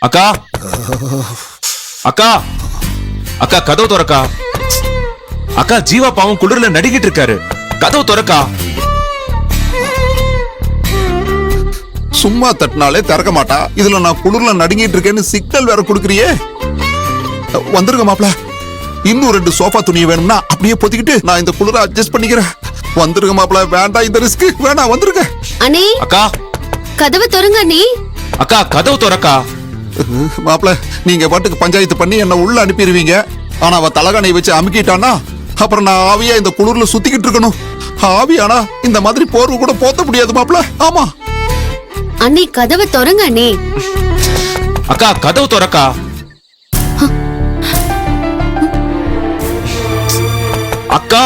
அக்கா அக்கா அக்கா கதவு திறக்கா. அக்கா ஜீவா பாவம் குளிர்ல நடிக்கிட்டு இருக்காரு. கதவு திறக்கா. சும்மா தட்டினாலே திறக்க மாட்டா. இதுல நான் குளிர்ல நடுங்கிட்டு இருக்கேன்னு சிக்னல் வேற கொடுக்குறியே. வந்துருங்க மாப்ள. இன்னும் 2 சோஃபா துணி வேணும்னா அப்படியே பொத்திக்கிட்டு நான் இந்த குளிர அட்ஜஸ்ட் பண்ணிக்கிறேன். வந்துருங்க மாப்ள. வேண்டாம் இந்த ரிஸ்க் வேணாம். வந்துருங்க அண்ணே. அக்கா கதவு திறங்க அண்ணே. அக்கா கதவு திறக்கா. மாப்ள நீங்க பாட்டுக்கு பஞ்சாயத்து பண்ணி என்ன உள்ள அனுப்பிடுவீங்க. ஆனா அவ தலகாணை வச்சு அமுக்கிட்டானா அப்புறம் நான் ஆவியா இந்த குளிர்ல சுத்திக்கிட்டு இருக்கணும். ஆவியானா இந்த மாதிரி போர்வு கூட போத்த முடியாது மாப்ள. ஆமா அண்ணே கதவு திறங்க அண்ணே. அக்கா கதவு திறக்கா. அக்கா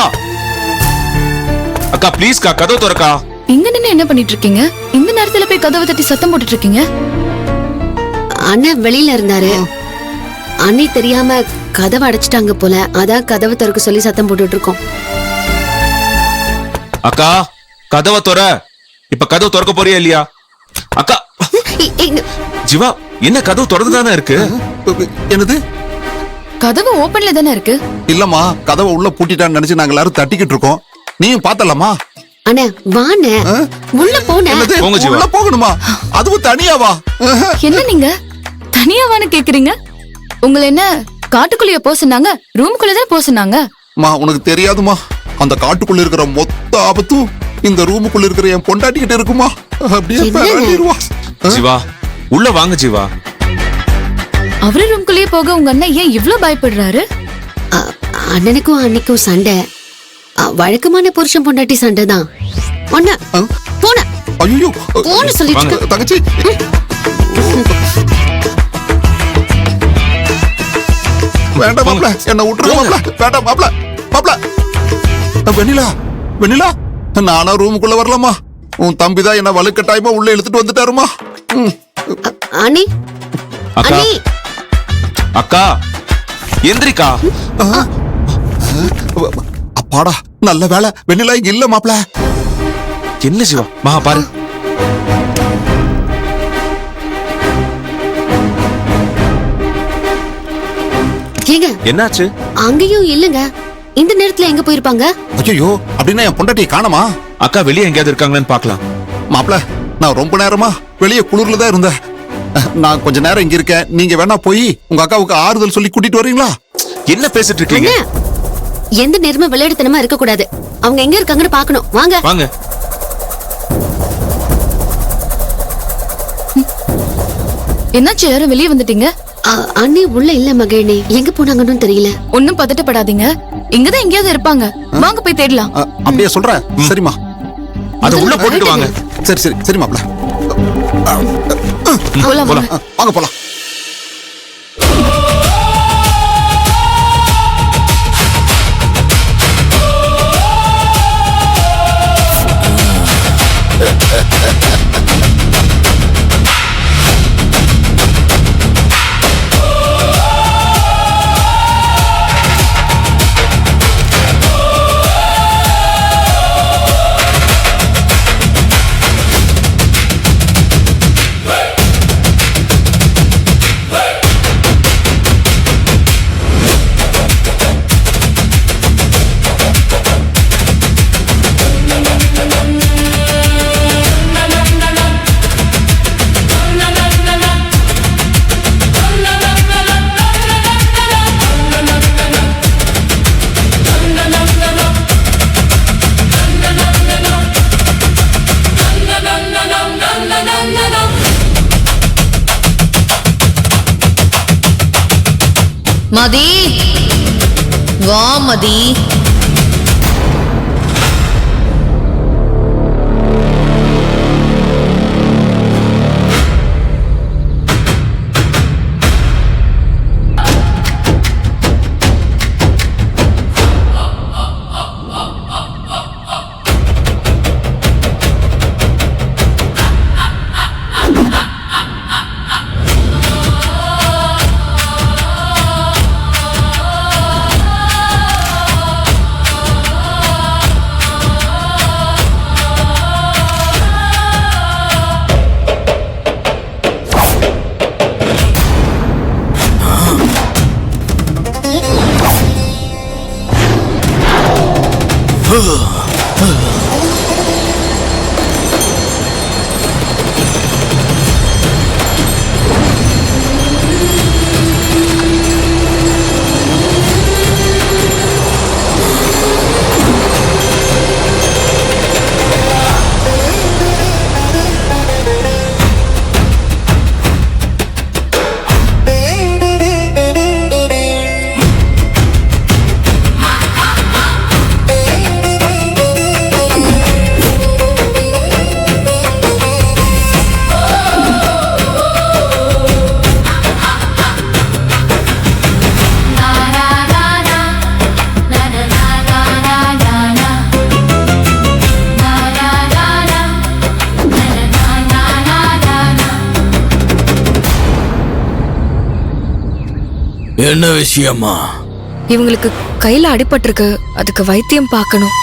அக்கா ப்ளீஸ்க்கா கதவு திறக்கா. இங்க நின்னு என்ன பண்ணிட்டு இருக்கீங்க? இந்த நேரத்துல போய் கதவை தட்டி சத்தம் போட்டுட்டு இருக்கீங்க? அண்ணன் வெளியில இருந்தாரு. அண்ணி தெரியாம கதவை அடைச்சிட்டாங்க போல. அதான் கதவு திறக்க சொல்லி சத்தம் போட்டுட்டு இருக்கோம். அக்கா கதவை திற. இப்ப கதவு திறக்க போறியா இல்லையா? அக்கா ஜீவா என்ன கதவு திறந்துதானே இருக்கு? என்னது? கதவு ஓபன்ல தானே இருக்கு. இல்லம்மா கதவை உள்ள பூட்டிட்டான்னு நினைச்சு நாங்க எல்லாரும் தட்டிக்கிட்டு இருக்கோம். நீயும் பார்த்தலமா? அண்ணே வாண்ணே. உள்ள போனே. போங்க ஜீவா. உள்ள போகணுமா? அதுவும் தனியாவா? என்ன நீங்க தனியாவான்னு கேக்குறீங்க? உங்களை என்ன காட்டுக்குள்ளேயே போக சொன்னாங்க? ரூமுக்குள்ள தான் போக சொன்னாங்க. மா உனக்கு தெரியாதுமா, அந்த காட்டுக்குள்ள இருக்கிற மொத்த ஆபத்தும் இந்த ரூமுக்குள்ள இருக்கிற என் பொண்டாட்டிக்கிட்ட இருக்குமா. அப்படியே பரவாயில்லைவா. ஜீவா உள்ள வாங்க ஜீவா. அவரு ரூமுக்குள்ளேயே போக உங்க அண்ணன் ஏன் இவ்ளோ பயப்படுறாரு? அண்ணனுக்கும் அன்னைக்கும் சண்டை. வழக்கமான புருஷன் பொண்டாட்டி சண்டை தான். ஒண்ணு போன. ஐயோ போன சொல்லிட்டு தங்கச்சி. வேண்டாம் மாப்ள, என்ன விட்டுருங்க மாப்ள. வேண்டாம் மாப்ள. மாப்ள வெண்ணிலா வெண்ணிலா நானா ரூமுக்குள்ள வரலாமா? உன் தம்பிதான் என்ன வலுக்கட்டாயமா உள்ள இழுத்துட்டு வந்துட்டாருமா. அண்ணி அக்கா அண்ணி அக்கா எந்திரிக்கா. அப்பாடா நல்ல வேலை வெண்ணிலா இங்க இல்ல மாப்ள. என்ன ஜீவா மகா பாரு. ஏங்க என்னாச்சு? அங்கேயும் இல்லங்க. இந்த நேரத்துல எங்க போயிருப்பாங்க? ஐயோ அப்படின்னா என் பொண்டாட்டியை காணமா? அக்கா வெளியே எங்கேயாவது இருக்காங்களான்னு பாக்கலாம். மாப்ள நான் ரொம்ப நேரமா வெளியே குளிர்ல தான் இருந்தேன். நான் கொஞ்ச நேரம் இங்க இருக்கேன். நீங்க வேணா போய் உங்க அக்காவுக்கு ஆறுதல் சொல்லி கூட்டிட்டு வரீங்களா? என்ன பேசிட்டு இருக்கீங்க? எந்த நேரமும் விளையாடுத்தனமா இருக்க கூடாது. அவங்க எங்க இருக்காங்கன்னு பாக்கணும். வாங்க வாங்க. என்னாச்சு? யாரும் வெளியே வந்துட்டீங்க? அண்ணி உள்ள இல்ல மகிழினி. எங்க போனாங்கன்னு தெரியல. ஒன்னும் பதட்டப்படாதீங்க. இங்கதான் எங்கேயாவது இருப்பாங்க. வாங்க போய் தேடலாம். அப்படியே சொல்ற? சரிம்மா. அத உள்ள போட்டுட்டு வாங்க. சரி சரி சரி மாப்ள. போலாம் வாங்க. வாங்க போலாம். மதி வா மதி. என்ன விஷயமா? இவங்களுக்கு கையில அடிபட்டிருக்கு, அதுக்கு வைத்தியம் பார்க்கணும்.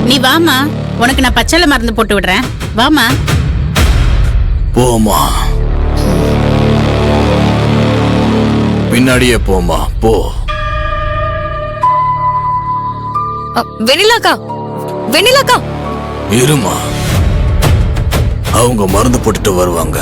நீ வாமா, உனக்கு நான் பச்சளை மருந்து போட்டு விடுறேன். வாமா. போமா, பின்னாடியே போமா, போ. வெண்ணிலாக்கா, வெண்ணிலாக்கா, இருமா, அவங்க மருந்து போட்டுட்டு வருவாங்க.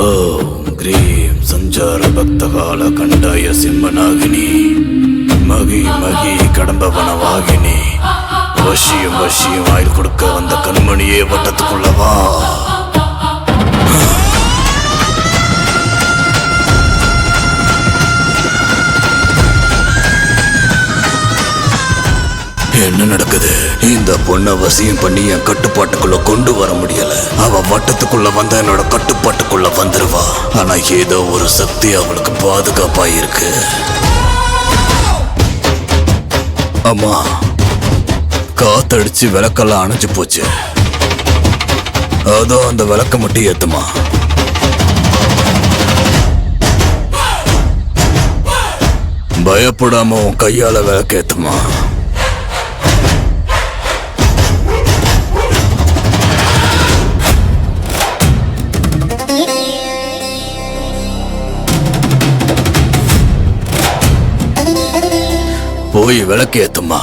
ஓம் கிரீம் சஞ்சார பக்தகால கண்டாய சிம்மநாகினி மகி மகி கடம்பவன வாகினி வசியம் வசியம் ஆயுள் கொடுக்க வந்த கண்மணியே வட்டத்துக்குள்ளவா. என்ன நடக்குது? இந்த பொண்ணை வசியம் பண்ணி என் கட்டுப்பாட்டுக்குள்ள கொண்டு வர முடியல. அவ வட்டத்துக்குள்ள வந்த என்னோட கட்டுப்பாட்டுக்குள்ள வந்துருவா. ஆனா ஏதோ ஒரு சக்தி அவளுக்கு பாதுகாப்பா இருக்கு. அம்மா, காத்தடிச்சு விளக்கெல்லாம் அணைஞ்சு போச்சு. அதோ அந்த விளக்க மட்டும் ஏத்துமா. பயப்படாம உன் கையால விளக்கேத்துமா. போய் விளக்கு ஏத்துமா.